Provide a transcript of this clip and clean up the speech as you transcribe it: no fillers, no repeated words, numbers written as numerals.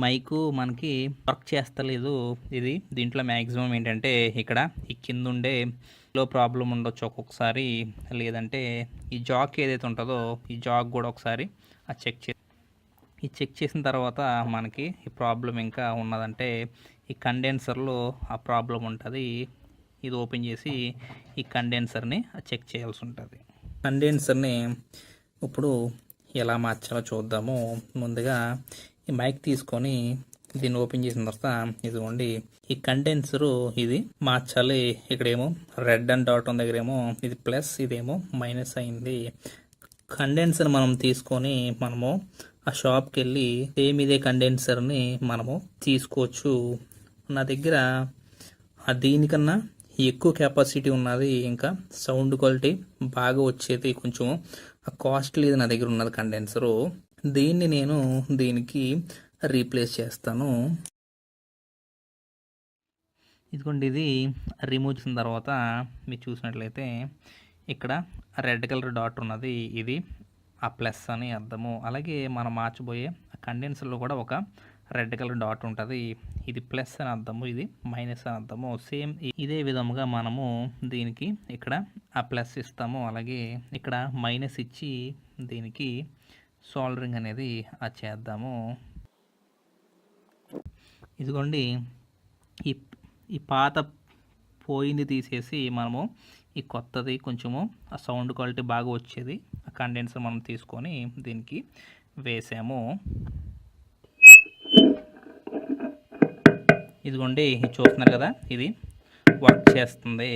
Mic మనకి work చేస్తలేదు. దీంట్లో మ్యాక్సిమం ఏంటంటే ఇక్కడ ఈ కిందుండే లో ప్రాబ్లం ఉండొచ్చు ఒక్కొక్కసారి. లేదంటే ఈ జాక్ ఏదైతే ఉంటుందో ఈ జాక్ కూడా ఒకసారి చెక్ చేసిన తర్వాత మనకి ఈ ప్రాబ్లం ఇంకా ఉన్నదంటే ఈ కండెన్సర్లో ఆ ప్రాబ్లం ఉంటుంది. ఇది ఓపెన్ చేసి ఈ కండెన్సర్ని చెక్ చేయాల్సి ఉంటుంది. కండెన్సర్ని ఇప్పుడు ఎలా మార్చాలో చూద్దాము. ముందుగా ఈ మైక్ తీసుకొని దీన్ని ఓపెన్ చేసిన తర్వాత ఇదిగోండి ఈ కండెన్సరు ఇది మార్చాలి. ఇక్కడేమో రెడ్ అండ్ డాట్ ఉన్న దగ్గరేమో ఇది ప్లస్, ఇదేమో మైనస్ అయింది. కండెన్సర్ మనం తీసుకొని మనము ఆ షాప్కి వెళ్ళి సేమ్ ఇదే కండెన్సర్ని మనము తీసుకోవచ్చు. నా దగ్గర దీనికన్నా ఎక్కువ కెపాసిటీ ఉన్నది, ఇంకా సౌండ్ క్వాలిటీ బాగా వచ్చేది, కొంచెం కాస్ట్లీ నా దగ్గర ఉన్నది కండెన్సరు. దీన్ని నేను దీనికి రీప్లేస్ చేస్తాను. ఇదిగోండి ఇది రిమూవ్ చేసిన తర్వాత మీరు చూసినట్లయితే ఇక్కడ రెడ్ కలర్ డాట్ ఉన్నది, ఇది ఆ ప్లస్ అని అర్థము. అలాగే మనం మార్చబోయే కండెన్సర్లో కూడా ఒక రెడ్ కలర్ డాట్ ఉంటుంది, ఇది ప్లస్ అని అర్థము, ఇది మైనస్ అని అర్థము. సేమ్ ఇదే విధముగా మనము దీనికి ఇక్కడ ఆ ప్లస్ ఇస్తాము, అలాగే ఇక్కడ మైనస్ ఇచ్చి దీనికి సోల్డరింగ్ అనేది చేద్దాము. ఇదిగోండి ఈ పాత పోయింది తీసేసి మనము ఈ కొత్తది కొంచెము ఆ సౌండ్ క్వాలిటీ బాగా వచ్చేది ఆ కండెన్సర్ మనం తీసుకొని దీనికి వేసాము. ఇదిగోండి చూస్తున్నారు కదా, ఇది వర్క్ చేస్తుంది.